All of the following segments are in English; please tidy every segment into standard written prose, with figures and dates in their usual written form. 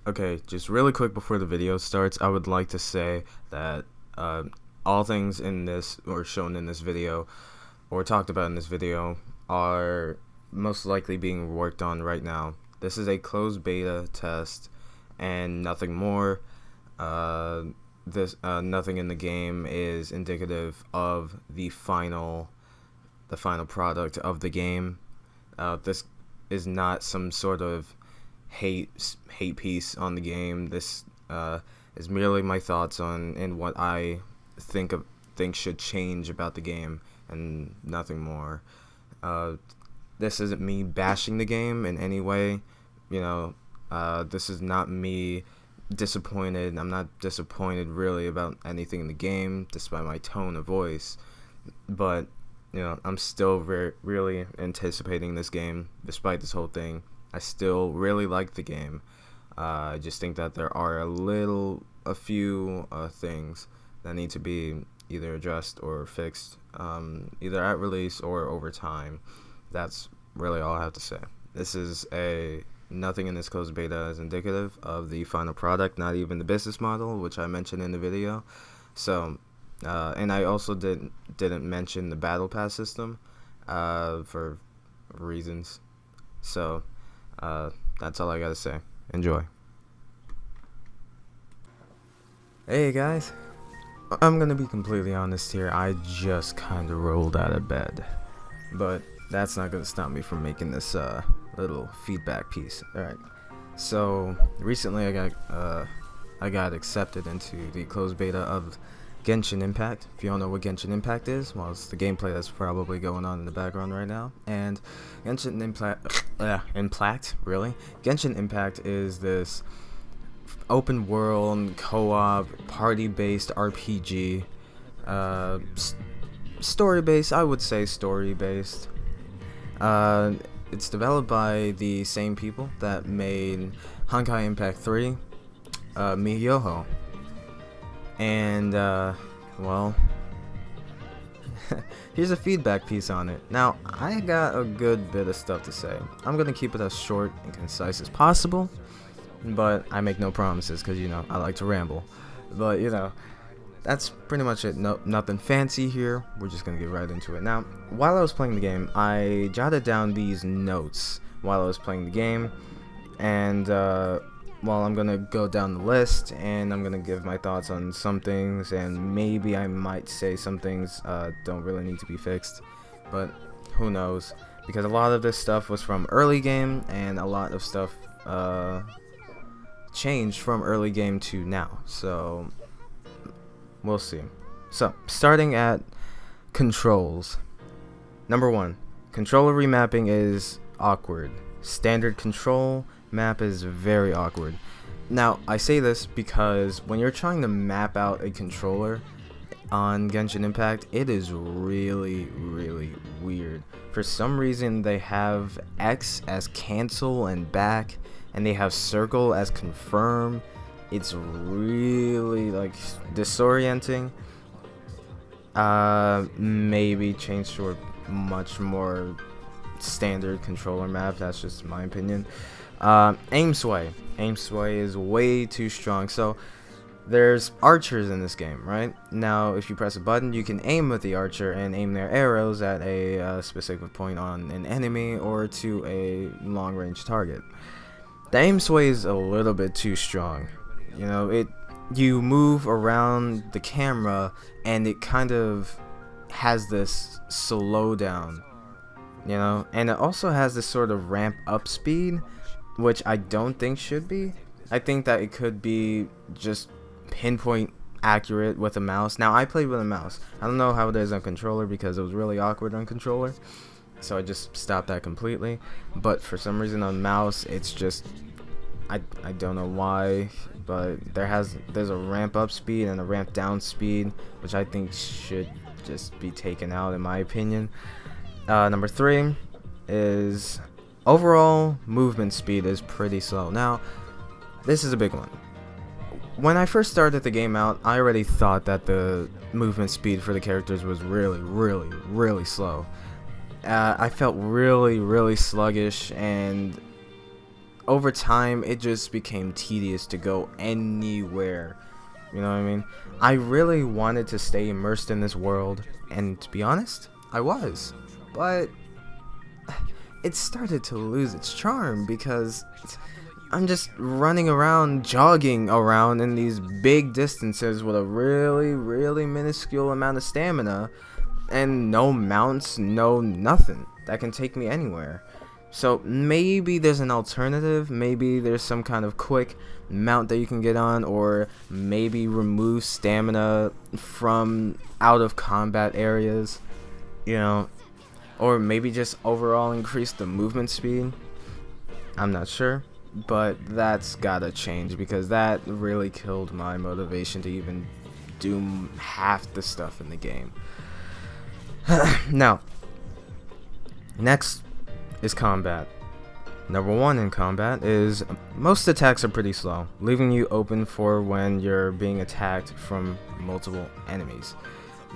Okay, just really quick before the video starts, I would like to say that all things in this, or shown in this video, or talked about in this video, are most likely being worked on right now. This is a closed beta test, and nothing more. Nothing in the game is indicative of the final product of the game. This is not some sort of hate piece on the game. This is merely my thoughts on and what I think should change about the game, and nothing more. This isn't me bashing the game in any way. This is not me disappointed. I'm not disappointed really about anything in the game, despite my tone of voice. But I'm still really anticipating this game, despite this whole thing. I still really like the game. I just think that there are a few things that need to be either addressed or fixed, either at release or over time. That's really all I have to say. Nothing in this closed beta is indicative of the final product, not even the business model, which I mentioned in the video. So, and I also didn't mention the battle pass system, for reasons. So, that's all I gotta say. Enjoy. Hey guys, I'm gonna be completely honest here. I just kind of rolled out of bed, but that's not gonna stop me from making this little feedback piece. Alright, so recently I got accepted into the closed beta of Genshin Impact. If you don't know what Genshin Impact is, well, it's the gameplay that's probably going on in the background right now. And Genshin Impact, Genshin Impact is this open world co-op party-based RPG, story-based. I would say story-based. It's developed by the same people that made Honkai Impact 3, MiYoho. And, well, here's a feedback piece on it. Now, I got a good bit of stuff to say. I'm gonna keep it as short and concise as possible, but I make no promises because, I like to ramble. But, that's pretty much it. Nothing fancy here. We're just gonna get right into it. Now, while I was playing the game, I jotted down these notes while I was playing the game, and I'm gonna go down the list, and I'm gonna give my thoughts on some things, and maybe I might say some things don't really need to be fixed, but who knows, because a lot of this stuff was from early game, and a lot of stuff changed from early game to now, so we'll see. So, starting at controls. Number 1, controller remapping is awkward. Standard control map is very awkward. Now, I say this because when you're trying to map out a controller on Genshin Impact, it is really, really weird. For some reason, they have X as cancel and back, and they have circle as confirm. It's really disorienting. Maybe change to a much more standard controller map. That's just my opinion. Aim sway is way too strong. So there's archers in this game, right? Now if you press a button, you can aim with the archer and aim their arrows at a specific point on an enemy or to a long range target. The aim sway is a little bit too strong. You move around the camera and it kind of has this slowdown, and it also has this sort of ramp up speed, which I don't think should be. I think that it could be just pinpoint accurate with a mouse. Now, I played with a mouse. I don't know how it is on controller because it was really awkward on controller, so I just stopped that completely. But for some reason on mouse, it's just I don't know why, but there's a ramp up speed and a ramp down speed, which I think should just be taken out in my opinion. Number 3 is overall movement speed is pretty slow. Now, this is a big one. When I first started the game out, I already thought that the movement speed for the characters was really, really, really slow. I felt really, really sluggish, and over time it just became tedious to go anywhere. You know what I mean? I really wanted to stay immersed in this world, and to be honest, I was. But it started to lose its charm because I'm just running around, jogging around in these big distances with a really, really minuscule amount of stamina and no mounts, no nothing that can take me anywhere. So maybe there's an alternative, maybe there's some kind of quick mount that you can get on, or maybe remove stamina from out of combat areas, you know, or maybe just overall increase the movement speed. I'm not sure, but that's gotta change because that really killed my motivation to even do half the stuff in the game. Now, next is combat. Number one in combat is most attacks are pretty slow, leaving you open for when you're being attacked from multiple enemies.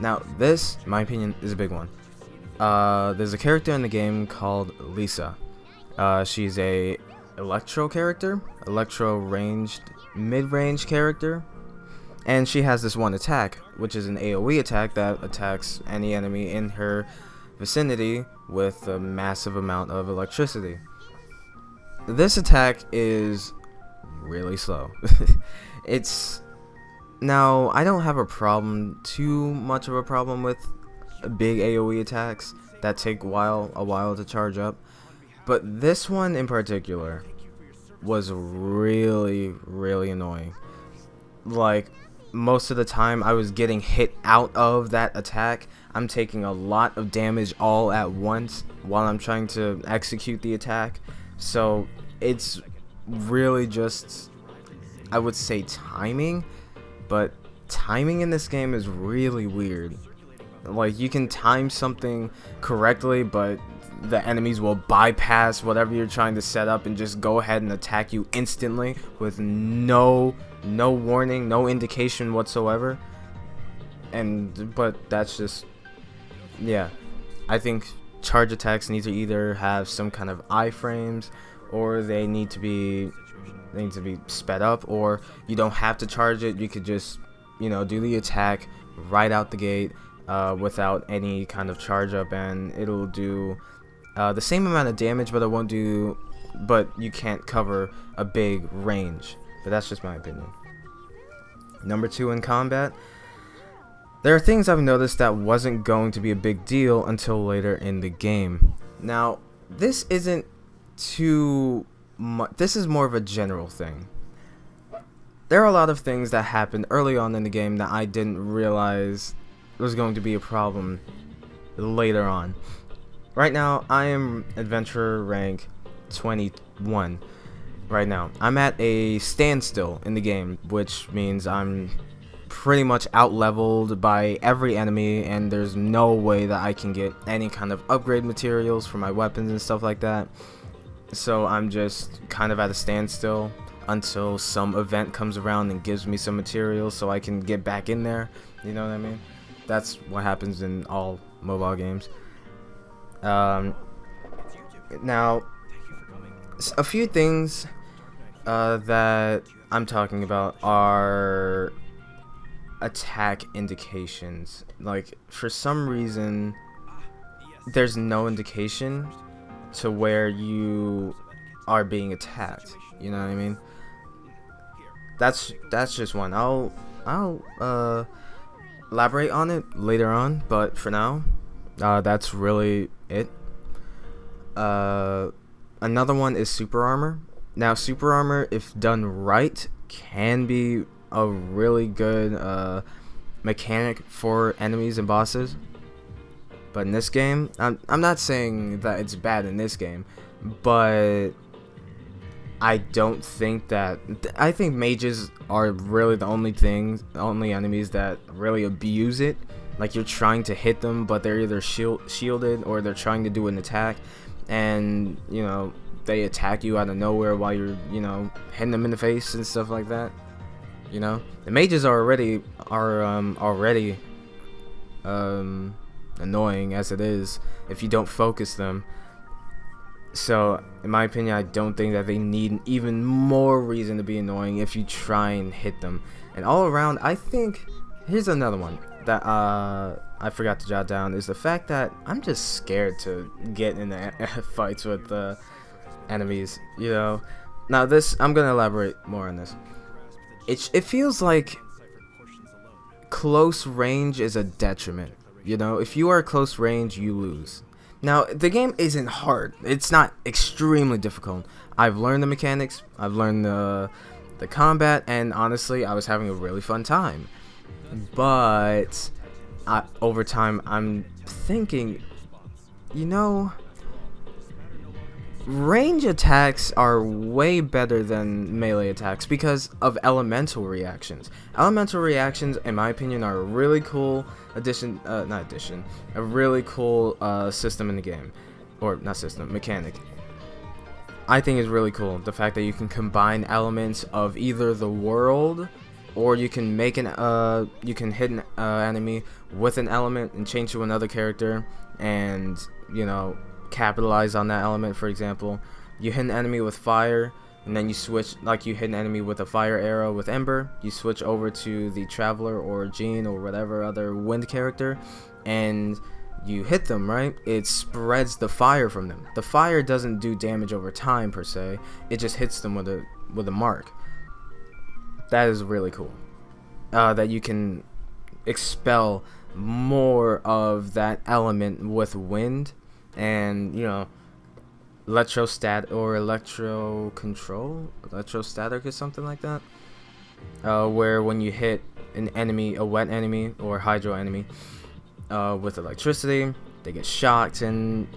Now, this, in my opinion, is a big one. There's a character in the game called Lisa. She's a electro character, ranged mid-range character, and she has this one attack, which is an AoE attack that attacks any enemy in her vicinity with a massive amount of electricity. This attack is really slow. Now, I don't have too much of a problem with big AoE attacks that take a while to charge up, but this one in particular was really, really annoying. Like, most of the time I was getting hit out of that attack. I'm taking a lot of damage all at once while I'm trying to execute the attack. So it's really just, I would say, timing, but timing in this game is really weird. Like, you can time something correctly, but the enemies will bypass whatever you're trying to set up and just go ahead and attack you instantly with no warning, no indication whatsoever. But that's just, yeah, I think charge attacks need to either have some kind of iframes, or they need to be sped up, or you don't have to charge it. You could just, do the attack right out the gate without any kind of charge up, and it'll do the same amount of damage, but you can't cover a big range. But that's just my opinion. Number two in combat, there are things I've noticed that wasn't going to be a big deal until later in the game. Now, this isn't too much, this is more of a general thing. There are a lot of things that happened early on in the game that I didn't realize was going to be a problem later on. Right now, I am adventurer rank 21. Right now, I'm at a standstill in the game, which means I'm pretty much out-leveled by every enemy, and there's no way that I can get any kind of upgrade materials for my weapons and stuff like that. So I'm just kind of at a standstill until some event comes around and gives me some materials so I can get back in there. You know what I mean? That's what happens in all mobile games. Now, a few things that I'm talking about are attack indications. Like, for some reason, there's no indication to where you are being attacked. You know what I mean? That's just one. I'll elaborate on it later on, but for now, that's really it. Another one is super armor. Now, super armor, if done right, can be a really good mechanic for enemies and bosses. But in this game, I'm not saying that it's bad in this game, but I don't think that, I think mages are really the only enemies that really abuse it. Like, you're trying to hit them, but they're either shielded or they're trying to do an attack, and they attack you out of nowhere while you're hitting them in the face and stuff like that. The mages are already annoying as it is if you don't focus them. So, in my opinion, I don't think that they need even more reason to be annoying if you try and hit them. And all around, I think, here's another one that I forgot to jot down, is the fact that I'm just scared to get in fights with the enemies, you know. Now this, I'm gonna elaborate more on this. It feels like close range is a detriment. You know, if you are close range, you lose. Now, the game isn't hard. It's not extremely difficult. I've learned the mechanics. I've learned the combat, and honestly, I was having a really fun time. But over time, I'm thinking, you know, range attacks are way better than melee attacks because of elemental reactions. Elemental reactions, in my opinion, are a really cool a really cool system in the game. Or, not system, mechanic. I think is really cool. The fact that you can combine elements of either the world, or you can make you can hit an enemy with an element and change to another character, and, you know, capitalize on that element. For example, you hit an enemy with fire, and then you switch, like you hit an enemy with a fire arrow with ember, you switch over to the traveler or Jean or whatever other wind character, and you hit them, right? It spreads the fire from them. The fire doesn't do damage over time per se, it just hits them with a mark. That is really cool. That you can expel more of that element with wind, and, you know, electrostatic or something like that, where when you hit an enemy, a wet enemy or hydro enemy, with electricity, they get shocked and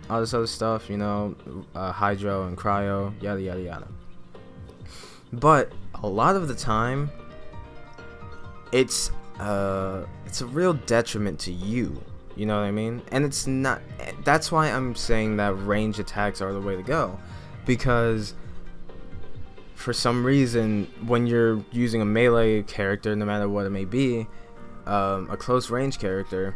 all this other stuff, you know, hydro and cryo, yada yada yada. But a lot of the time, it's a real detriment to you. You know what I mean? And it's not. That's why I'm saying that range attacks are the way to go, because for some reason, when you're using a melee character, no matter what it may be, a close range character,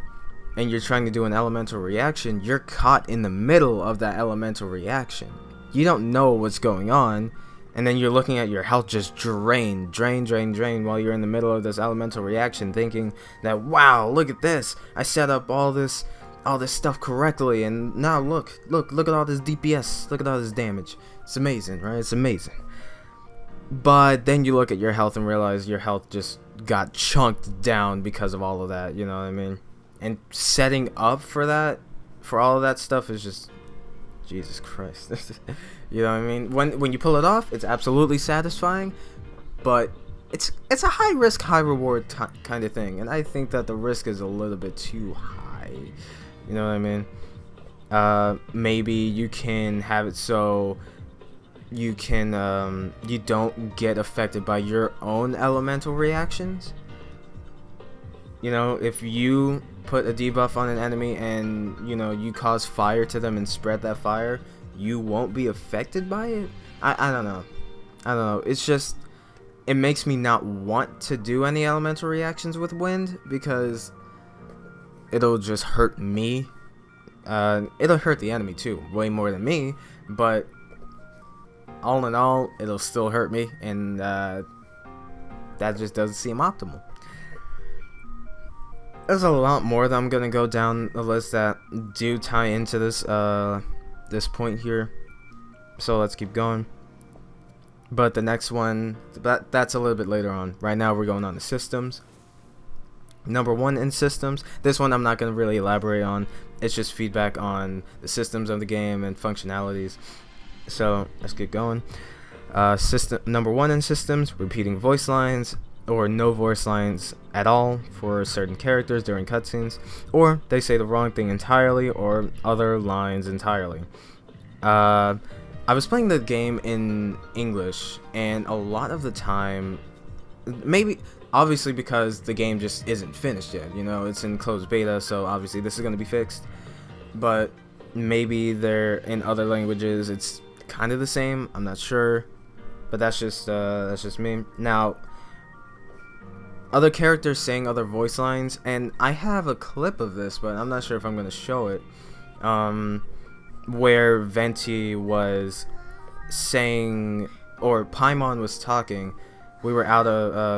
and you're trying to do an elemental reaction, you're caught in the middle of that elemental reaction. You don't know what's going on, and then you're looking at your health just drain while you're in the middle of this elemental reaction, thinking that, wow, look at this, I set up all this stuff correctly, and now look at all this DPS, look at all this damage. It's amazing, right? It's amazing. But then you look at your health and realize your health just got chunked down because of all of that, you know what I mean? And setting up for all of that stuff is just, Jesus Christ. You know what I mean? When you pull it off, it's absolutely satisfying, but it's a high risk, high reward kind of thing, and I think that the risk is a little bit too high. You know what I mean? Maybe you can have it so you can you don't get affected by your own elemental reactions. You know, if you put a debuff on an enemy and, you know, you cause fire to them and spread that fire, you won't be affected by it. I don't know. It's just, it makes me not want to do any elemental reactions with wind, because it'll just hurt me. It'll hurt the enemy too, way more than me, but all in all, it'll still hurt me, and that just doesn't seem optimal. There's a lot more that I'm gonna go down the list that do tie into this this point here, so let's keep going. But the next one, that's a little bit later on. Right now we're going on to systems. Number one in systems, this one I'm not going to really elaborate on, it's just feedback on the systems of the game and functionalities. So let's get going. Number one in systems, repeating voice lines or no voice lines at all for certain characters during cutscenes, or they say the wrong thing entirely or other lines entirely. I was playing the game in English, and a lot of the time, maybe obviously because the game just isn't finished yet, you know, it's in closed beta, so obviously this is going to be fixed, but maybe they're in other languages, it's kind of the same, I'm not sure, but that's just me. Now, other characters saying other voice lines, and I have a clip of this, but I'm not sure if I'm going to show it. where Venti was saying, or Paimon was talking. We were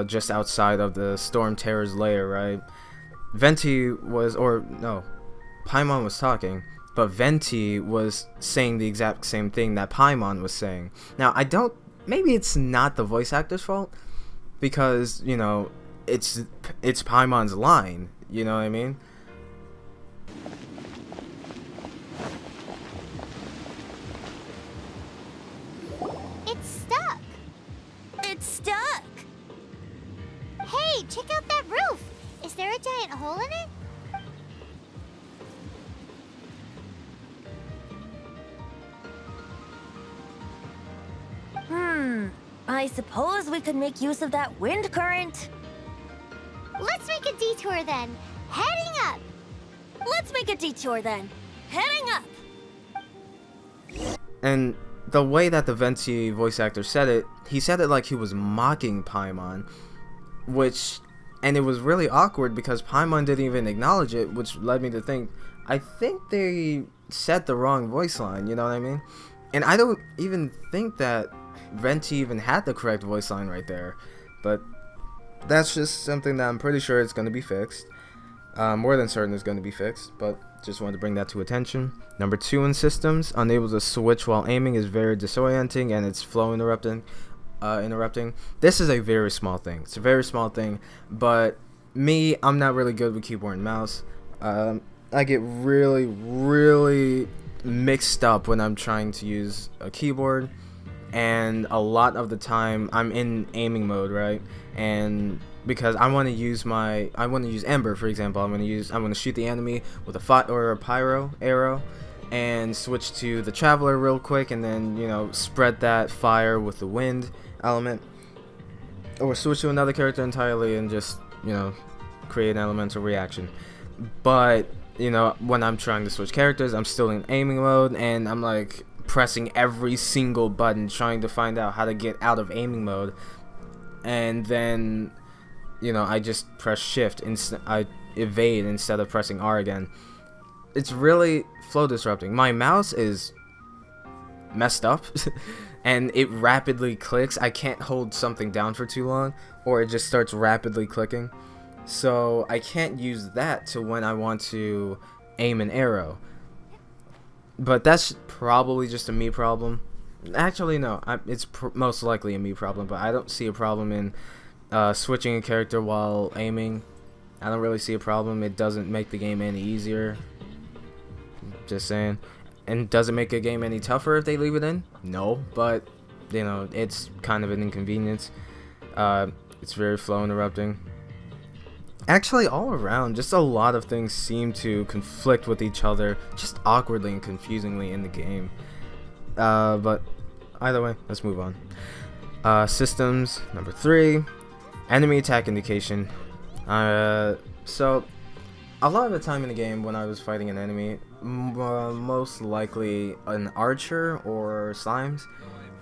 just outside of the Storm Terror's lair, right? Venti was, or no, Paimon was talking, but Venti was saying the exact same thing that Paimon was saying. Now, maybe it's not the voice actor's fault, because, you know, it's Paimon's line, you know what I mean? It's stuck. It's stuck. Hey, check out that roof. Is there a giant hole in it? I suppose we could make use of that wind current. Let's make a detour then. Heading up. Let's make a detour then. Heading up. And the way that the Venti voice actor said it, he said it like he was mocking Paimon, and it was really awkward because Paimon didn't even acknowledge it, which led me to think, I think they said the wrong voice line, you know what I mean? And I don't even think that Venti even had the correct voice line right there, but that's just something that I'm pretty sure it's going to be fixed. More than certain it's going to be fixed, but just wanted to bring that to attention. Number 2 in systems, unable to switch while aiming is very disorienting, and it's flow interrupting. This is a very small thing. It's a very small thing, but I'm not really good with keyboard and mouse. I get really, really mixed up when I'm trying to use a keyboard, and a lot of the time I'm in aiming mode, right? And because I want to use Ember, for example, I'm going to shoot the enemy with a pyro arrow, and switch to the Traveler real quick, and then, you know, spread that fire with the wind element, or switch to another character entirely and just, you know, create an elemental reaction. But, you know, when I'm trying to switch characters, I'm still in aiming mode, and I'm like pressing every single button trying to find out how to get out of aiming mode, and then, you know, I just press shift, I evade instead of pressing R again. It's really flow disrupting. My mouse is messed up and it rapidly clicks. I can't hold something down for too long, or it just starts rapidly clicking. So I can't use that to when I want to aim an arrow. But that's probably just a me problem. Actually, no, it's most likely a me problem, but I don't see a problem in switching a character while aiming. I don't really see a problem. It doesn't make the game any easier. Just saying. And does it make a game any tougher if they leave it in? No, but, you know, it's kind of an inconvenience. It's very flow interrupting. Actually, all around, just a lot of things seem to conflict with each other, just awkwardly and confusingly in the game. But either way, let's move on. Systems, number 3, enemy attack indication. So, a lot of the time in the game when I was fighting an enemy, most likely an archer or slimes,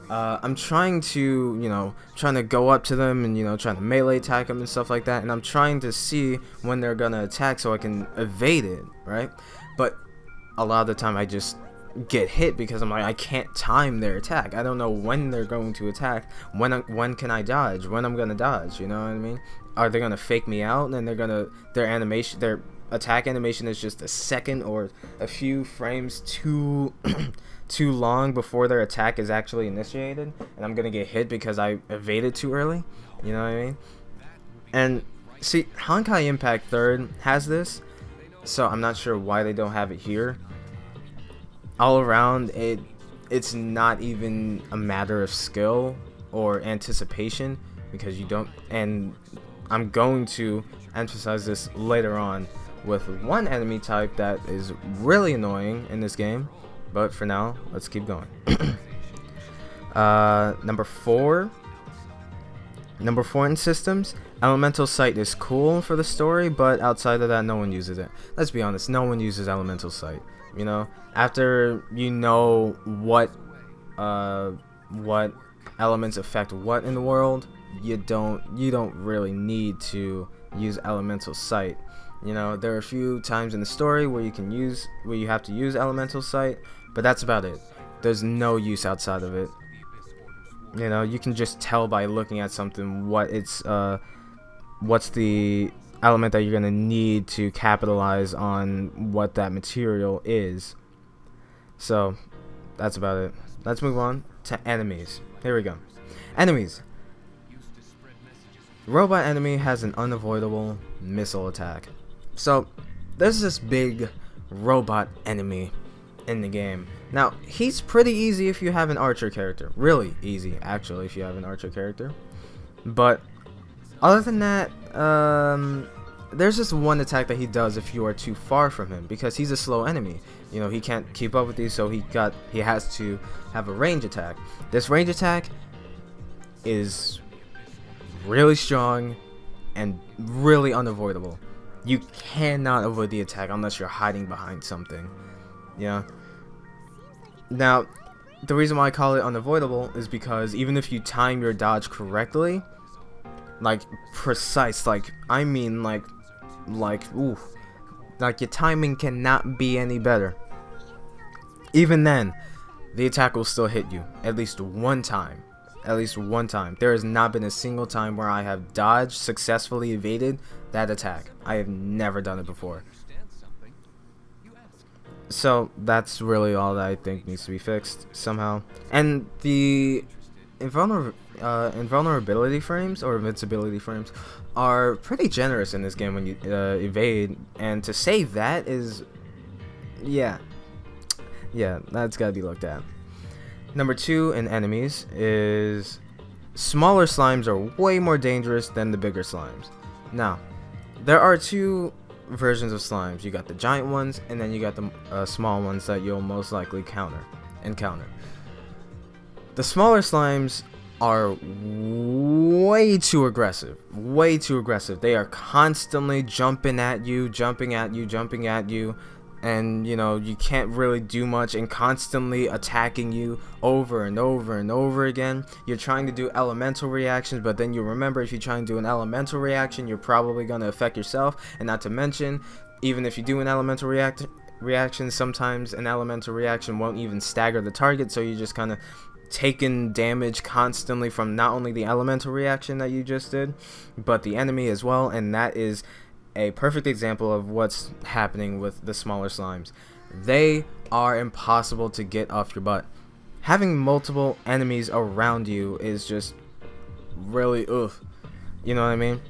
I'm trying to go up to them and, you know, trying to melee attack them and stuff like that, and I'm trying to see when they're gonna attack so I can evade it, right? But a lot of the time I just get hit because I'm like, I can't time their attack. I don't know when they're going to attack, when can I dodge, when I'm gonna dodge, you know what I mean? Are they gonna fake me out and then their attack animation is just a second or a few frames too long before their attack is actually initiated, and I'm gonna get hit because I evaded too early, you know what I mean? And see, Honkai Impact 3rd has this, so I'm not sure why they don't have it here. All around, it's not even a matter of skill or anticipation, because you don't, and I'm going to emphasize this later on with one enemy type that is really annoying in this game, but for now, let's keep going. Number 4 in systems, Elemental Sight is cool for the story, but outside of that, no one uses it. Let's be honest, no one uses Elemental Sight. You know, after you know what elements affect what in the world, you don't really need to use Elemental Sight. You know, there are a few times in the story where you have to use elemental sight, but that's about it. There's no use outside of it. You know, you can just tell by looking at something what's the element that you're gonna need to capitalize on what that material is. So that's about it. Let's move on to enemies. Here we go. Enemies. Robot enemy has an unavoidable missile attack. So there's this big robot enemy in the game. Now, he's pretty easy if you have an archer character. Really easy, actually, if you have an archer character. But other than that, there's just one attack that he does if you are too far from him, because he's a slow enemy. You know, he can't keep up with you, so he has to have a range attack. This range attack is really strong and really unavoidable. You cannot avoid the attack unless you're hiding behind something. Yeah. Now, the reason why I call it unavoidable is because even if you time your dodge correctly, like precise, like I mean like ooh, like your timing cannot be any better. Even then, the attack will still hit you at least one time. At least one time. There has not been a single time where I have dodged, successfully evaded that attack. I have never done it before. So that's really all that I think needs to be fixed somehow. And the invulnerability frames or invincibility frames are pretty generous in this game when you evade. And to say that is, yeah, that's gotta be looked at. Number 2 in enemies is smaller slimes are way more dangerous than the bigger slimes. Now, there are 2 versions of slimes. You got the giant ones, and then you got the small ones that you'll most likely encounter. The smaller slimes are way too aggressive. They are constantly jumping at you, and you know, you can't really do much, and constantly attacking you over and over again. You're trying to do elemental reactions, but then you remember if you try and do an elemental reaction, you're probably going to affect yourself. And not to mention, even if you do an elemental reaction, sometimes an elemental reaction won't even stagger the target, so you're just kind of taking damage constantly from not only the elemental reaction that you just did, but the enemy as well. And that is a perfect example of what's happening with the smaller slimes. They are impossible to get off your butt. Having multiple enemies around you is just really you know what I mean?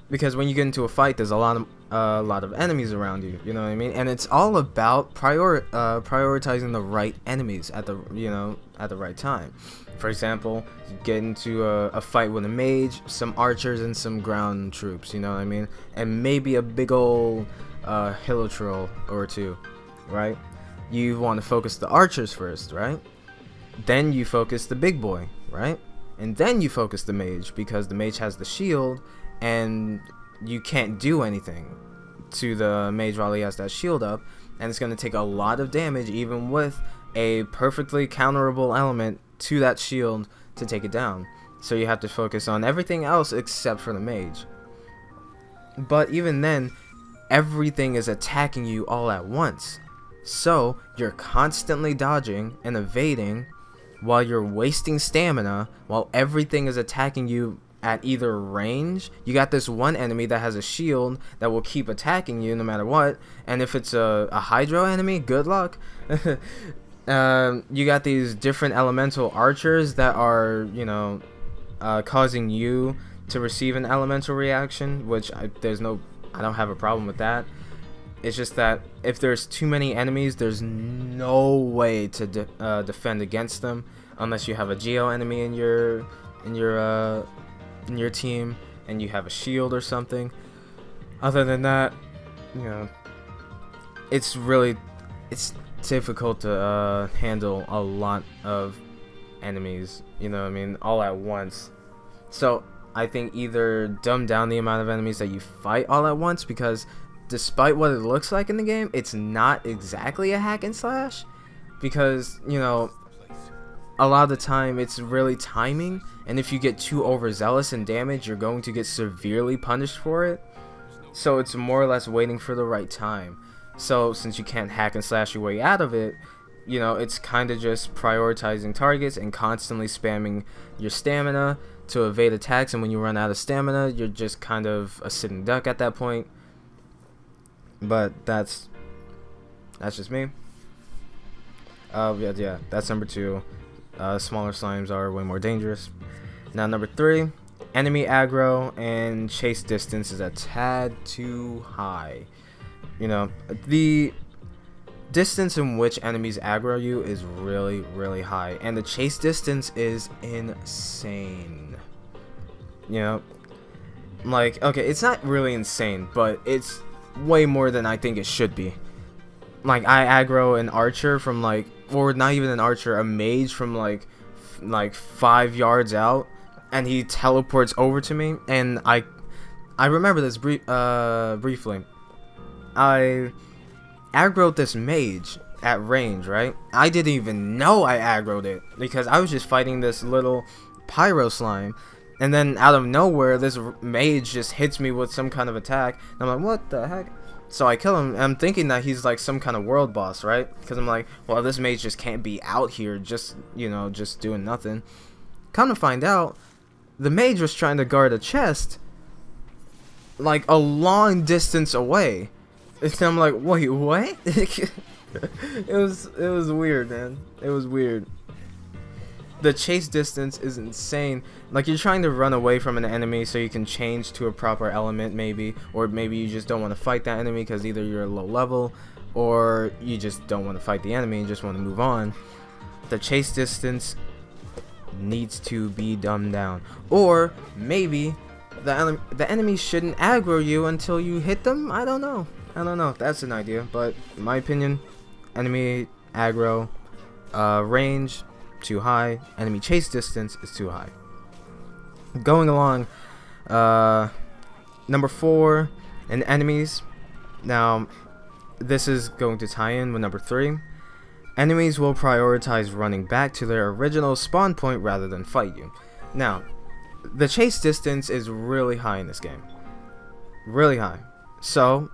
Because when you get into a fight, there's a lot of enemies around you. You know what I mean? And it's all about prioritizing the right enemies at the right time. For example, you get into a fight with a mage, some archers, and some ground troops, you know what I mean? And maybe a big old hilitroll or 2, right? You want to focus the archers first, right? Then you focus the big boy, right? And then you focus the mage, because the mage has the shield, and you can't do anything to the mage while he has that shield up, and it's going to take a lot of damage, even with a perfectly counterable element to that shield to take it down. So you have to focus on everything else except for the mage. But even then, everything is attacking you all at once. So you're constantly dodging and evading while you're wasting stamina, while everything is attacking you at either range. You got this one enemy that has a shield that will keep attacking you no matter what, and if it's a hydro enemy, good luck. You got these different elemental archers that are, you know, causing you to receive an elemental reaction, which I don't have a problem with that. It's just that if there's too many enemies, there's no way to defend against them unless you have a geo enemy in your team and you have a shield or something. Other than that, you know, it's difficult to handle a lot of enemies, you know what I mean, all at once. So I think either dumb down the amount of enemies that you fight all at once, because despite what it looks like in the game, it's not exactly a hack and slash, because, you know, a lot of the time it's really timing, and if you get too overzealous in damage, you're going to get severely punished for it. So it's more or less waiting for the right time. So since you can't hack and slash your way out of it, you know, it's kind of just prioritizing targets and constantly spamming your stamina to evade attacks. And when you run out of stamina, you're just kind of a sitting duck at that point. But that's just me. Yeah, that's number 2. Smaller slimes are way more dangerous. Now number 3, enemy aggro and chase distance is a tad too high. You know, the distance in which enemies aggro you is really, really high, and the chase distance is insane. You know, like, okay, it's not really insane, but it's way more than I think it should be. Like, I aggro an archer from like, or not even an archer, a mage from like 5 yards out, and he teleports over to me, and I remember this briefly. I aggroed this mage at range, right? I didn't even know I aggroed it because I was just fighting this little pyro slime, and then out of nowhere this mage just hits me with some kind of attack, and I'm like, what the heck? So I kill him, and I'm thinking that he's like some kind of world boss, right? Because I'm like, well, this mage just can't be out here just, you know, just doing nothing. Come to find out, the mage was trying to guard a chest like a long distance away. And I'm like, wait, what? it was weird, man. It was weird. The chase distance is insane. Like, you're trying to run away from an enemy so you can change to a proper element, maybe, or maybe you just don't want to fight that enemy because either you're low level or you just don't want to fight the enemy and just want to move on. The chase distance needs to be dumbed down, or maybe the enemy shouldn't aggro you until you hit them. I don't know. That's an idea, but in my opinion, enemy aggro range too high, enemy chase distance is too high. Going along, number 4 in enemies. Now this is going to tie in with number 3. Enemies will prioritize running back to their original spawn point rather than fight you. Now, the chase distance is really high in this game, really high. So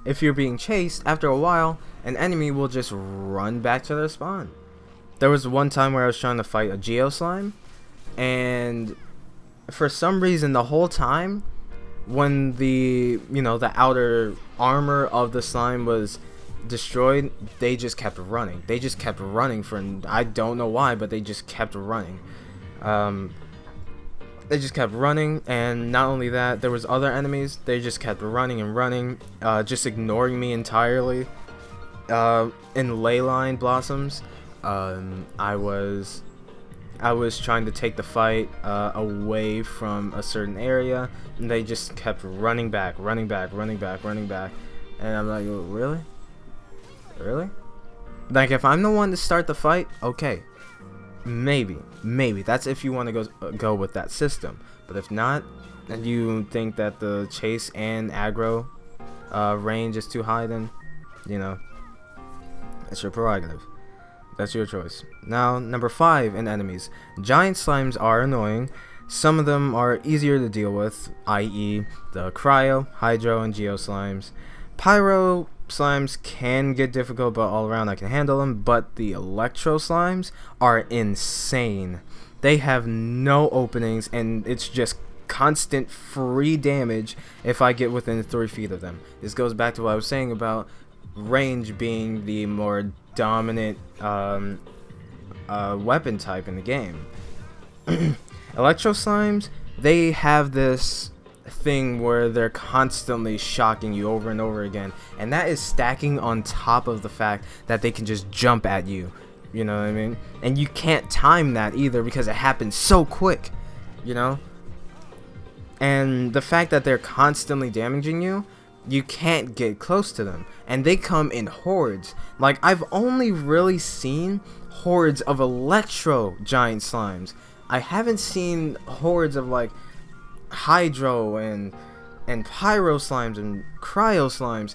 if you're being chased, after a while an enemy will just run back to their spawn. There was one time where I was trying to fight a Geo Slime, and for some reason the whole time when the outer armor of the slime was destroyed, they just kept running. They just kept running for, I don't know why, but they just kept running. They just kept running, and not only that, there was other enemies. They just kept running and running, just ignoring me entirely. In Leyline Blossoms, I was trying to take the fight away from a certain area, and they just kept running back, and I'm like, really? Like, if I'm the one to start the fight, okay, maybe that's if you want to go with that system. But if not, and you think that the chase and aggro range is too high, then that's your prerogative. That's your choice. Now, number 5 in enemies. Giant slimes are annoying. Some of them are easier to deal with, i.e. the cryo, hydro, and geo slimes. Pyro slimes can get difficult, but all around I can handle them. But the electro slimes are insane. They have no openings, and it's just constant free damage if I get within 3 feet of them. This goes back to what I was saying about range being the more dominant weapon type in the game. Electro slimes, they have this thing where they're constantly shocking you over and over again, and that is stacking on top of the fact that they can just jump at you, you know what I mean? And you can't time that either because it happens so quick, and the fact that they're constantly damaging you, you can't get close to them, and they come in hordes. Like, I've only really seen hordes of electro giant slimes. I haven't seen hordes of like hydro and pyro slimes and cryo slimes.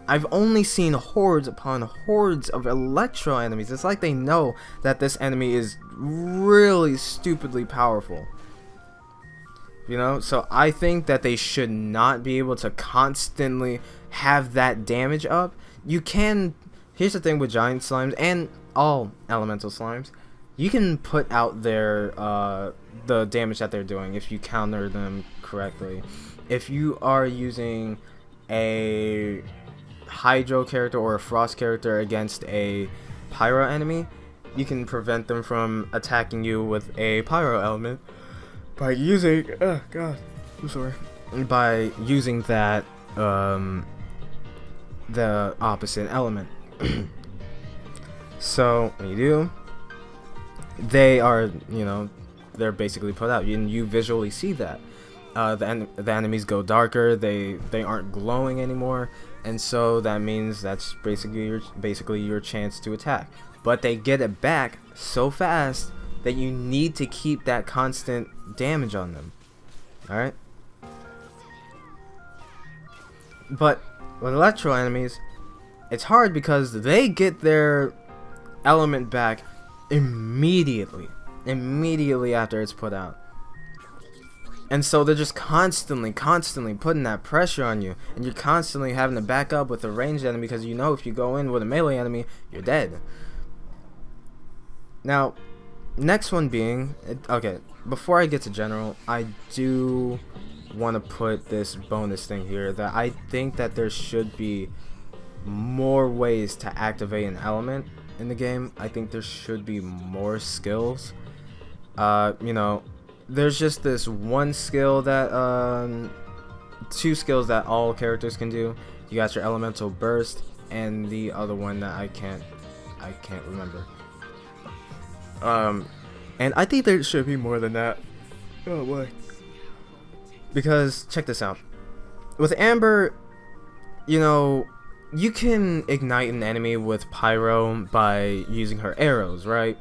I've only seen hordes upon hordes of electro enemies. It's like they know that this enemy is really stupidly powerful. you know. So I think that they should not be able to constantly have that damage up. You can, here's the thing with giant slimes and all elemental slimes, you can put out their the damage that they're doing if you counter them correctly. If you are using a hydro character or a frost character against a pyro enemy, you can prevent them from attacking you with a pyro element by using by using that the opposite element. So when you do, they are, you know, they're basically put out, and you visually see that the enemies go darker, they aren't glowing anymore, and so that means that's basically your chance to attack. But they get it back so fast that you need to keep that constant damage on them. Alright? But with electro enemies, it's hard because they get their element back immediately after it's put out. And so they're just constantly putting that pressure on you, and you're constantly having to back up with a ranged enemy because you know if you go in with a melee enemy, you're dead. Now, next one being, okay, before I get to general, I do want to put this bonus thing here that I think that there should be more ways to activate an element in the game. I think there should be more skills. You know, there's just this one skill that two skills that all characters can do. You got your elemental burst and the other one that I can't remember. And I think there should be more than that. Oh boy. Because check this out. With Amber, you know, you can ignite an enemy with pyro by using her arrows, right?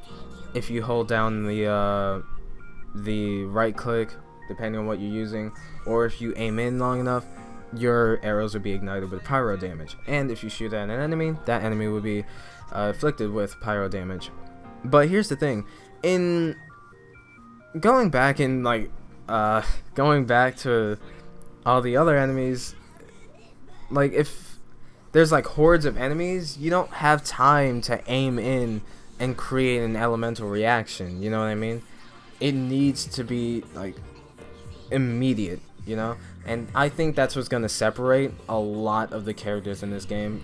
If you hold down the right click, depending on what you're using, or if you aim in long enough, your arrows will be ignited with pyro damage. And if you shoot at an enemy, that enemy will be afflicted with pyro damage. But here's the thing, in going back to all the other enemies, like if there's like hordes of enemies, you don't have time to aim in and create an elemental reaction, you know what I mean? It needs to be like immediate, you know? And I think that's what's gonna separate a lot of the characters in this game,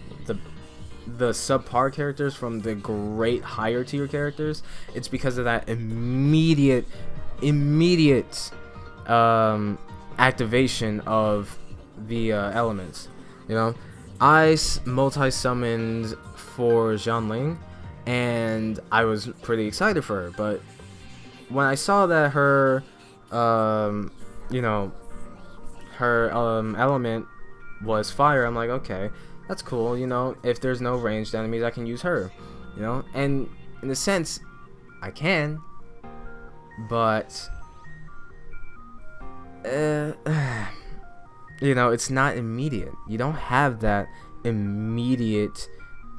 the subpar characters from the great higher tier characters. It's because of that immediate activation of the elements, you know? I multi-summoned for Xianling, and I was pretty excited for her, but when I saw that her you know, her element was fire, I'm like, okay, that's cool, you know, if there's no ranged enemies, I can use her, you know, and in a sense, I can, but you know, it's not immediate. You don't have that immediate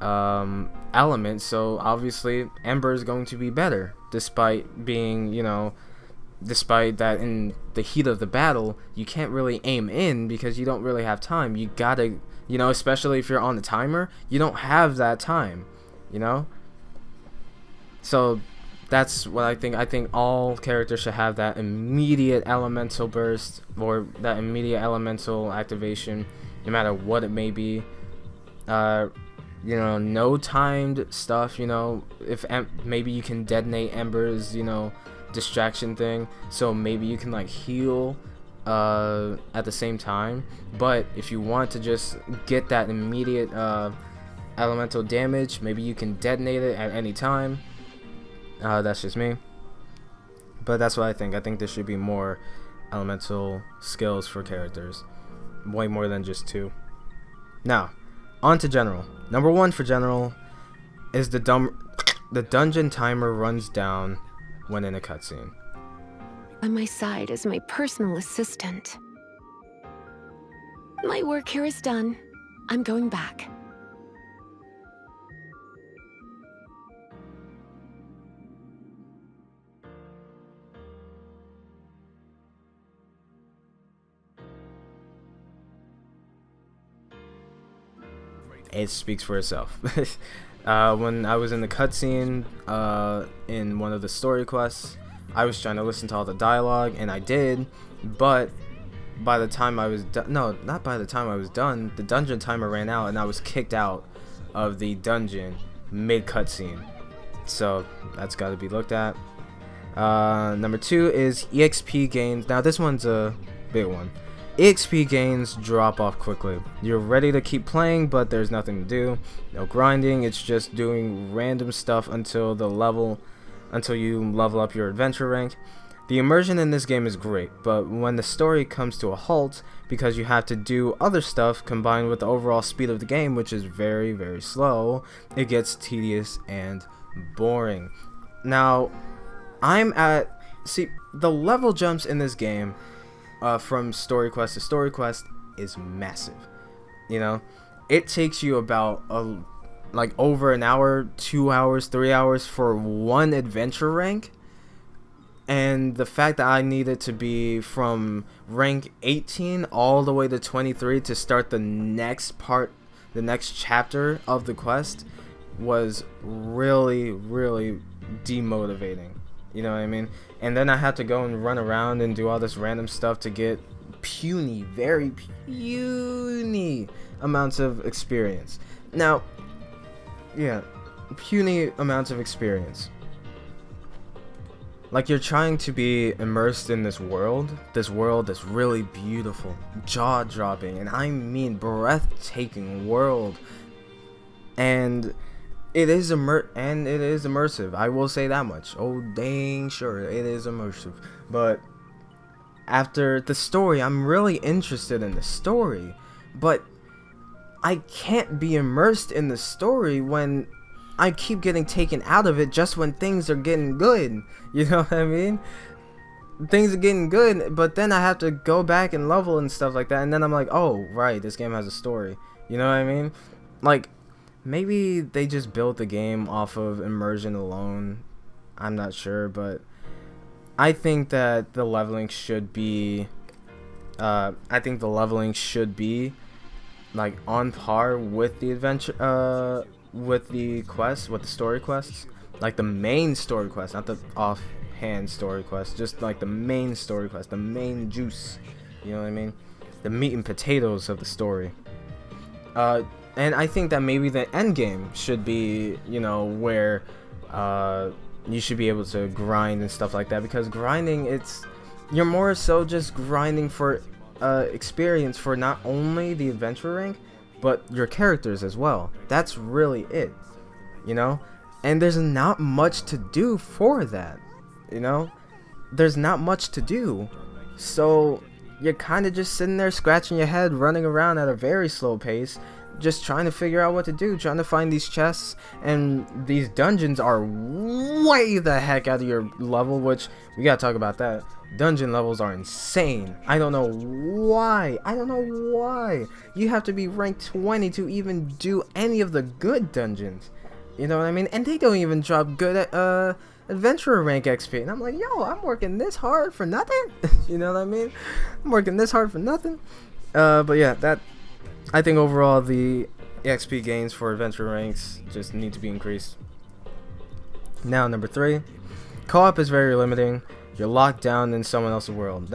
element, so obviously Ember is going to be better, despite being, you know, despite that in the heat of the battle, you can't really aim in because you don't really have time. You gotta, you know, especially if you're on the timer, you don't have that time, you know? So that's what I think. I think all characters should have that immediate elemental burst or that immediate elemental activation, no matter what it may be. You know, no timed stuff, you know, if maybe you can detonate Ember's, you know, distraction thing, so maybe you can like heal at the same time. But if you want to just get that immediate elemental damage, maybe you can detonate it at any time. That's just me, but that's what I think. I think there should be more elemental skills for characters, way more than just 2. Now, on to general. Number 1 for general is the dungeon timer runs down when in a cutscene. On my side is my personal assistant. My work here is done. I'm going back. it speaks for itself. When I was in the cutscene in one of the story quests, I was trying to listen to all the dialogue, and I did, but by the time I was done, no, not by the time I was done, the dungeon timer ran out, and I was kicked out of the dungeon mid cutscene. So that's got to be looked at. Number 2 is EXP gains. Now this one's a big one. EXP gains drop off quickly. You're ready to keep playing, but there's nothing to do. No grinding. It's just doing random stuff until you level up your adventure rank. The immersion in this game is great, but when the story comes to a halt because you have to do other stuff combined with the overall speed of the game, which is very, very slow, it gets tedious and boring. Now, the level jumps in this game from story quest to story quest is massive. You know, it takes you about like over an hour, 2 hours, 3 hours for one adventure rank. And the fact that I needed to be from rank 18 all the way to 23 to start the next part, the next chapter of the quest, was really, really demotivating. You know what I mean? And then I had to go and run around and do all this random stuff to get puny, very puny amounts of experience. Now, yeah, puny amounts of experience. Like, you're trying to be immersed in this world that's really beautiful, jaw-dropping, and I mean breathtaking world. And it is immersive. I will say that much. Oh, dang sure, it is immersive. But after the story, I'm really interested in the story, but I can't be immersed in the story when I keep getting taken out of it just when things are getting good. You know what I mean? Things are getting good, but then I have to go back and level and stuff like that, and then I'm like, oh, right, this game has a story. You know what I mean? Like, maybe they just built the game off of immersion alone. I'm not sure, but I think that the leveling should be like on par with the adventure, with the story quests, like the main story quest, not the offhand story quest, just like the main story quest, the main juice, you know what I mean, the meat and potatoes of the story. And I think that maybe the end game should be, you know, where you should be able to grind and stuff like that, because grinding, you're more so just grinding for experience for not only the adventure rank, but your characters as well. That's really it, you know? And there's not much to do for that, you know? There's not much to do. So you're kind of just sitting there scratching your head, running around at a very slow pace, just trying to figure out what to do, trying to find these chests, and these dungeons are way the heck out of your level, which we gotta talk about that. Dungeon levels are insane. I don't know why. You have to be ranked 20 to even do any of the good dungeons. You know what I mean? And they don't even drop good at adventurer rank XP. And I'm like, yo, I'm working this hard for nothing? You know what I mean? I'm working this hard for nothing. But yeah, I think overall the XP gains for adventure ranks just need to be increased. Now, number 3, co-op is very limiting. You're locked down in someone else's world.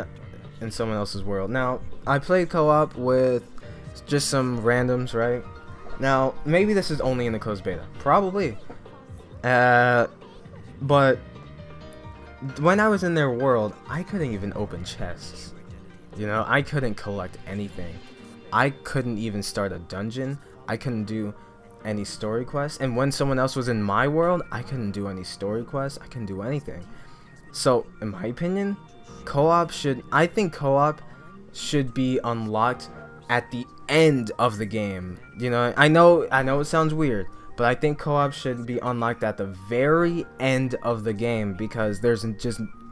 Now, I played co-op with just some randoms, right? Now, maybe this is only in the closed beta. Probably. But when I was in their world, I couldn't even open chests. You know, I couldn't collect anything. I couldn't even start a dungeon. I couldn't do any story quests. And when someone else was in my world, I couldn't do any story quests. I couldn't do anything. So, in my opinion, I think co-op should be unlocked at the end of the game. You know, I know it sounds weird, but I think co-op should be unlocked at the very end of the game, because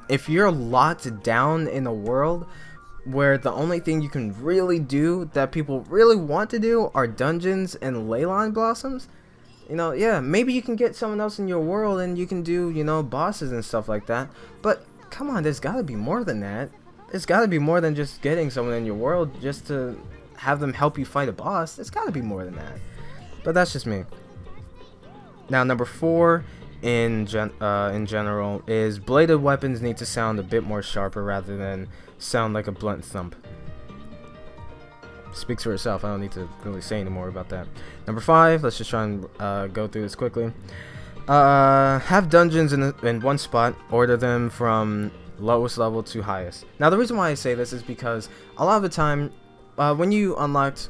if you're locked down in a world where the only thing you can really do that people really want to do are dungeons and leyline blossoms, you know, yeah, maybe you can get someone else in your world and you can do, you know, bosses and stuff like that. But come on, there's gotta be more than that. There's gotta be more than just getting someone in your world just to have them help you fight a boss. There's gotta be more than that. but that's just me. Now, number 4 in general is bladed weapons need to sound a bit more sharper rather than sound like a blunt thump. Speaks for itself. I don't need to really say any more about that. Number 5, let's just try and go through this quickly. Have dungeons in one spot. Order them from lowest level to highest. Now, the reason why I say this is because a lot of the time, when you unlocked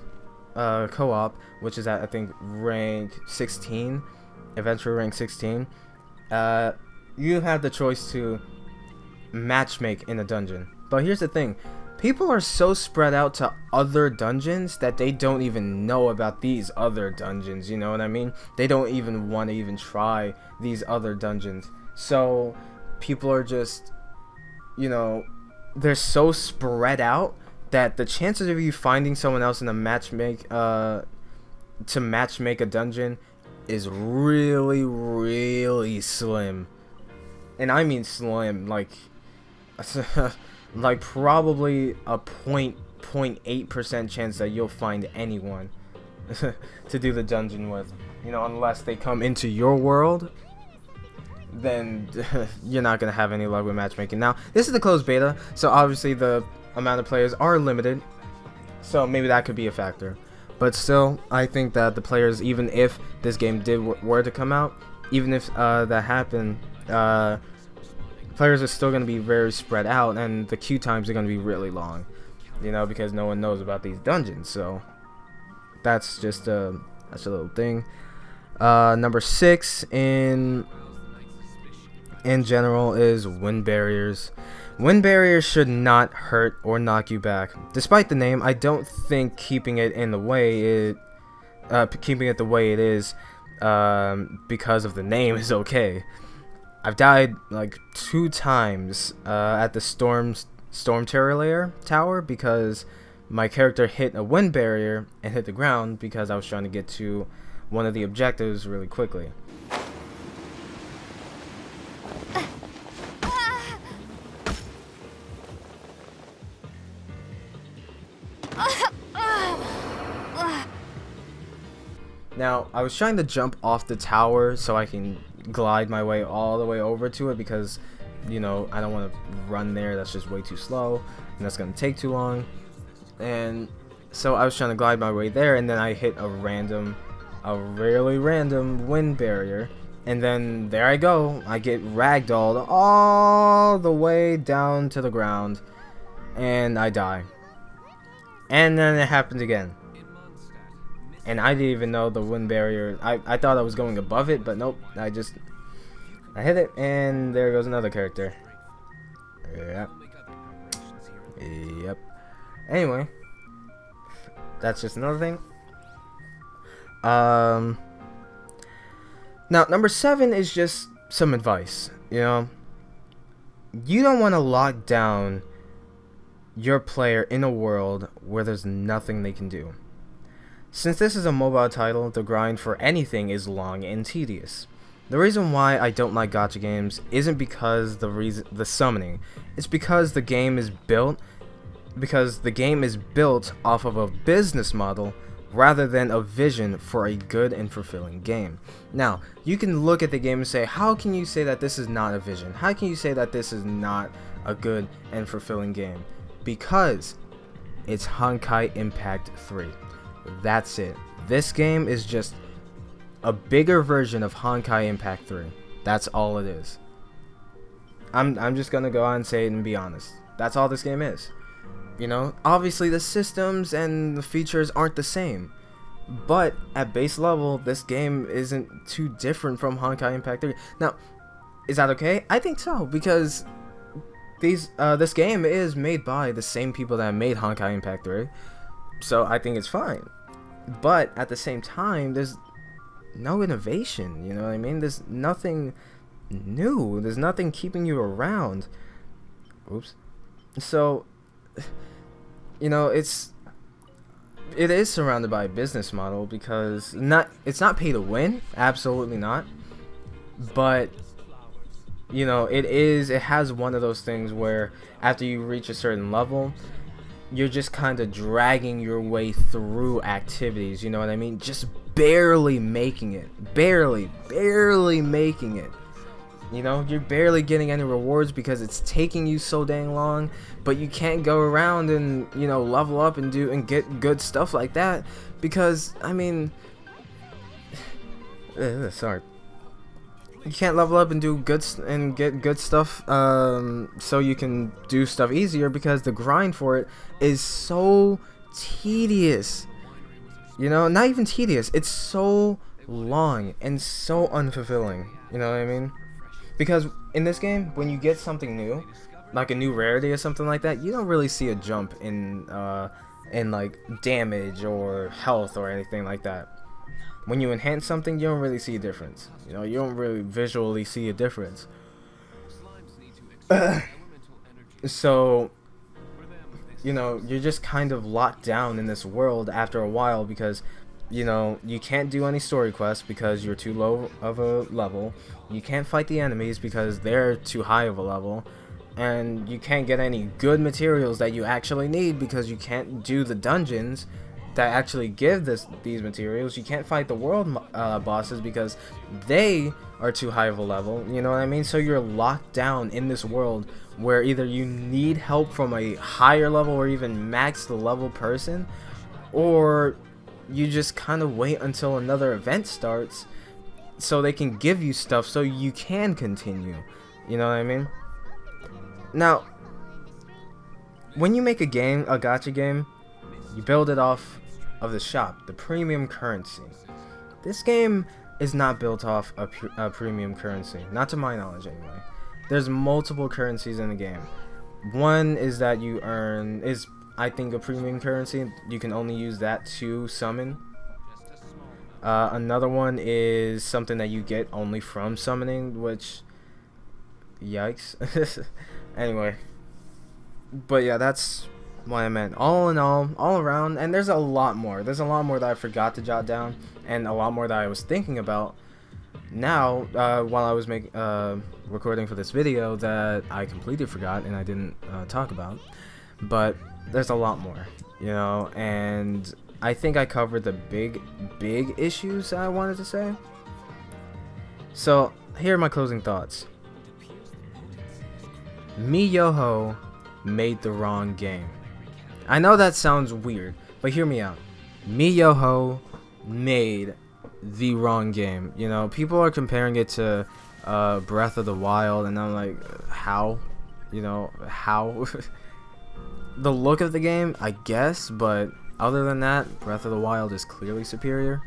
co-op, which is at, I think, rank 16, eventually rank 16, you have the choice to matchmake in a dungeon. But here's the thing. People are so spread out to other dungeons that they don't even know about these other dungeons, you know what I mean? They don't even want to even try these other dungeons. So people are just, you know, they're so spread out that the chances of you finding someone else in a matchmake to matchmake a dungeon is really, really slim. And I mean slim, like like probably a 0.8% chance that you'll find anyone to do the dungeon with, you know, unless they come into your world. Then you're not gonna have any luck with matchmaking. Now, this is the closed beta, so obviously the amount of players are limited, so maybe that could be a factor. But still, I think that the players, even if this game were to come out, even if that happened, players are still going to be very spread out, and the queue times are going to be really long, you know, because no one knows about these dungeons. So that's just that's a little thing. Number 6 in general is wind barriers. Wind barriers should not hurt or knock you back. Despite the name, I don't think keeping it the way it is because of the name is okay. I've died like 2 times at the Storm Terror Layer tower because my character hit a wind barrier and hit the ground because I was trying to get to one of the objectives really quickly. Now, I was trying to jump off the tower so I can glide my way all the way over to it because, you know, I don't want to run there. That's just way too slow and that's going to take too long. And so I was trying to glide my way there, and then I hit a really random wind barrier, and then there I go. I get ragdolled all the way down to the ground and I die. And then it happened again. And I didn't even know the wind barrier. I thought I was going above it, but nope. I hit it, and there goes another character. Yep. Anyway, that's just another thing. Now, number 7 is just some advice. You know, you don't want to lock down your player in a world where there's nothing they can do. Since this is a mobile title, the grind for anything is long and tedious. The reason why I don't like gacha games isn't because the summoning. It's because the game is built off of a business model rather than a vision for a good and fulfilling game. Now, you can look at the game and say, how can you say that this is not a vision? How can you say that this is not a good and fulfilling game? Because it's Honkai Impact 3. That's it. This game is just a bigger version of Honkai Impact 3. That's all it is. I'm just gonna go on and say it and be honest. That's all this game is. You know, obviously the systems and the features aren't the same, but at base level, this game isn't too different from Honkai Impact 3. Now, is that okay? I think so, because this game is made by the same people that made Honkai Impact 3, so I think it's fine. But at the same time, there's no innovation, you know what I mean? There's nothing new. There's nothing keeping you around. Oops. So, you know, it is surrounded by a business model because it's not pay to win, absolutely not. But, you know, it has one of those things where after you reach a certain level, you're just kind of dragging your way through activities, you know what I mean? Just barely making it. Barely making it. You know, you're barely getting any rewards because it's taking you so dang long, but you can't go around and, you know, level up and do and get good stuff like that because, I mean, sorry. You can't level up and do good and get good stuff so you can do stuff easier because the grind for it is so tedious. You know, not even tedious, it's so long and so unfulfilling. You know what I mean? Because in this game, when you get something new, like a new rarity or something like that, you don't really see a jump in like damage or health or anything like that. When you enhance something, you don't really see a difference. You know, you don't really visually see a difference. So, you know, you're just kind of locked down in this world after a while because, you know, you can't do any story quests because you're too low of a level. You can't fight the enemies because they're too high of a level. And you can't get any good materials that you actually need because you can't do the dungeons that actually give these materials. You can't fight the world bosses because they are too high of a level. You know what I mean? So you're locked down in this world where either you need help from a higher level or even max the level person, or you just kind of wait until another event starts so they can give you stuff so you can continue. You know what I mean? Now, when you make a game, a gacha game, you build it off of the shop, the premium currency. This game is not built off a premium currency, not to my knowledge anyway. There's multiple currencies in the game. One is that you earn, is I think a premium currency. You can only use that to summon. Another one is something that you get only from summoning, which, yikes. Anyway, but yeah, that's what I meant. All in all around, and there's a lot more. There's a lot more that I forgot to jot down, and a lot more that I was thinking about now while I was recording for this video that I completely forgot and I didn't talk about. But there's a lot more, you know, and I think I covered the big issues I wanted to say. So here are my closing thoughts. Miyoho made the wrong game. I know that sounds weird, but hear me out. Miyoho made the wrong game. You know, people are comparing it to Breath of the Wild, and I'm like, how? You know, how? The look of the game, I guess, but other than that, Breath of the Wild is clearly superior.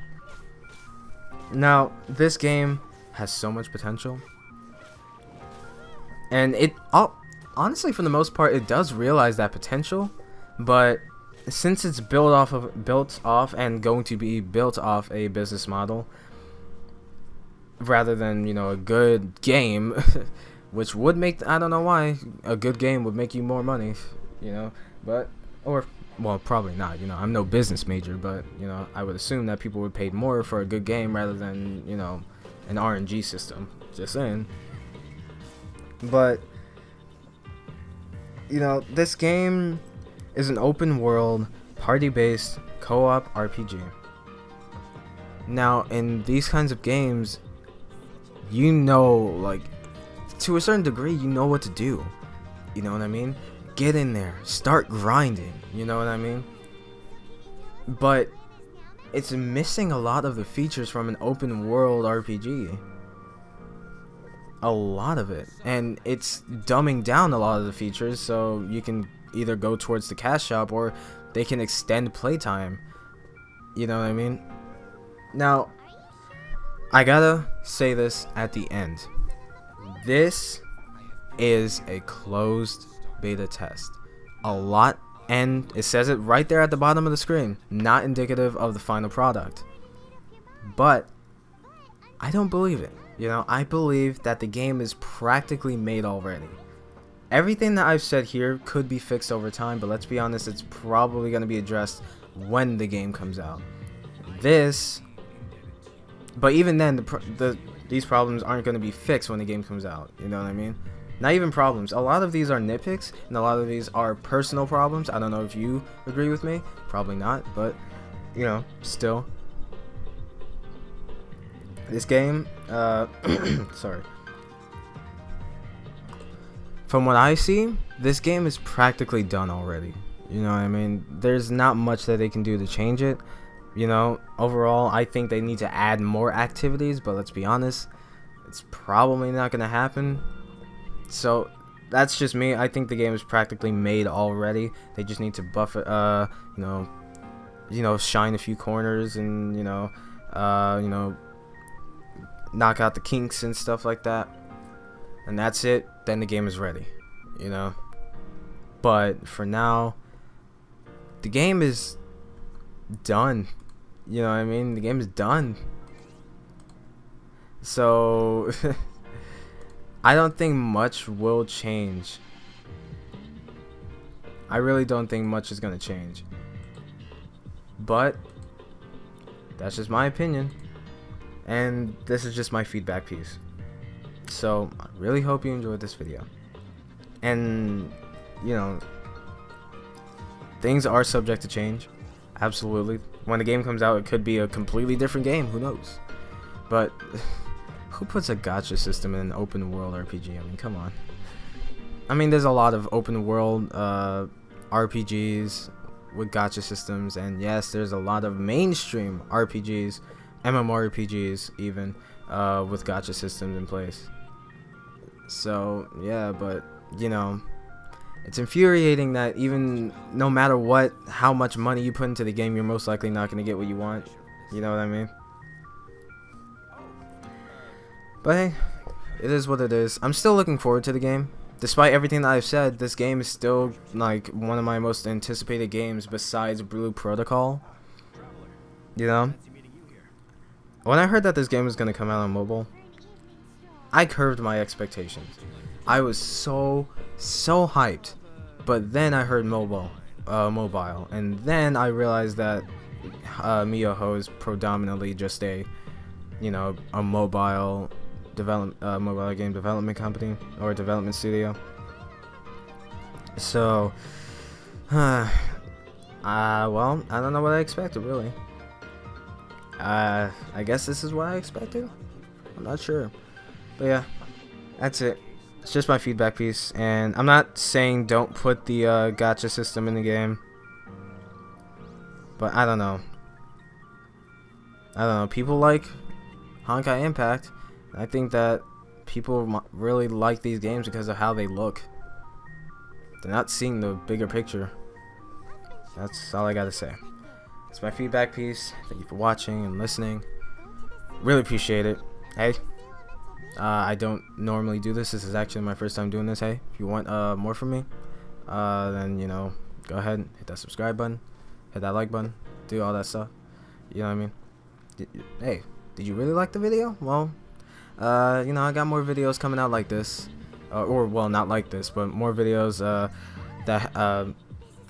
Now, this game has so much potential, and honestly, for the most part, it does realize that potential. But since it's built off and going to be built off a business model rather than, you know, a good game, which would make, I don't know why, a good game would make you more money, you know, but, or, well, probably not, you know, I'm no business major, but, you know, I would assume that people would pay more for a good game rather than, you know, an RNG system, just saying. But, you know, this game is an open world, party-based, co-op RPG. Now, in these kinds of games, you know, like, to a certain degree, you know what to do. You know what I mean? Get in there, start grinding, you know what I mean? But it's missing a lot of the features from an open world RPG. A lot of it. And it's dumbing down a lot of the features so you can either go towards the cash shop or they can extend playtime. You know what I mean? Now, I gotta say this at the end. This is a closed beta test. A lot, and it says it right there at the bottom of the screen, not indicative of the final product. But I don't believe it. You know, I believe that the game is practically made already. Everything that I've said here could be fixed over time, but let's be honest, it's probably going to be addressed when the game comes out. But even then, these problems aren't going to be fixed when the game comes out. You know what I mean? Not even problems. A lot of these are nitpicks, and a lot of these are personal problems. I don't know if you agree with me. Probably not, but, you know, still. this game, sorry. From what I see, this game is practically done already. You know what I mean? There's not much that they can do to change it. You know, overall, I think they need to add more activities, but let's be honest, it's probably not going to happen. So, that's just me. I think the game is practically made already. They just need to buff it, shine a few corners and, knock out the kinks and stuff like that. And that's it. Then the game is ready, you know. But for now, the game is done. You know what I mean? The game is done. So I don't think much will change. I really don't think much is gonna change. But that's just my opinion. And this is just my feedback piece. So, I really hope you enjoyed this video. And, you know, things are subject to change. Absolutely. When the game comes out, it could be a completely different game. Who knows? But, who puts a gacha system in an open world RPG? I mean, come on. I mean, there's a lot of open world RPGs with gacha systems. And yes, there's a lot of mainstream RPGs, MMORPGs even, with gacha systems in place. So yeah, but you know, it's infuriating that even no matter what, how much money you put into the game, you're most likely not going to get what you want. You know what I mean? But hey, it is what it is. I'm still looking forward to the game. Despite everything that I've said, this game is still like one of my most anticipated games besides Blue Protocol. You know? When I heard that this game was going to come out on mobile, I curved my expectations. I was so hyped. But then I heard mobile, and then I realized that Miyoho is predominantly just a mobile game development company or development studio. So, well, I don't know what I expected really. I guess this is what I expected. I'm not sure. But yeah, that's it. It's just my feedback piece, and I'm not saying don't put the gacha system in the game. But I don't know. People like Honkai Impact. I think that people really like these games because of how they look. They're not seeing the bigger picture. That's all I gotta say. It's my feedback piece. Thank you for watching and listening. Really appreciate it. Hey. I don't normally do this. This is actually my first time doing this. Hey, if you want more from me, then go ahead, hit that subscribe button, hit that like button, do all that stuff. You know what I mean? Hey, did you really like the video? Well, I got more videos coming out like this, or well, not like this, but more videos that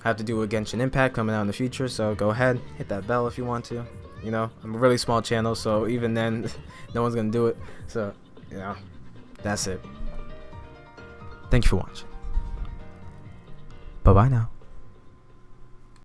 have to do with Genshin Impact coming out in the future. So go ahead, hit that bell if you want to. I'm a really small channel, so even then, no one's gonna do it. So. That's it. Thank you for watching. Bye-bye now.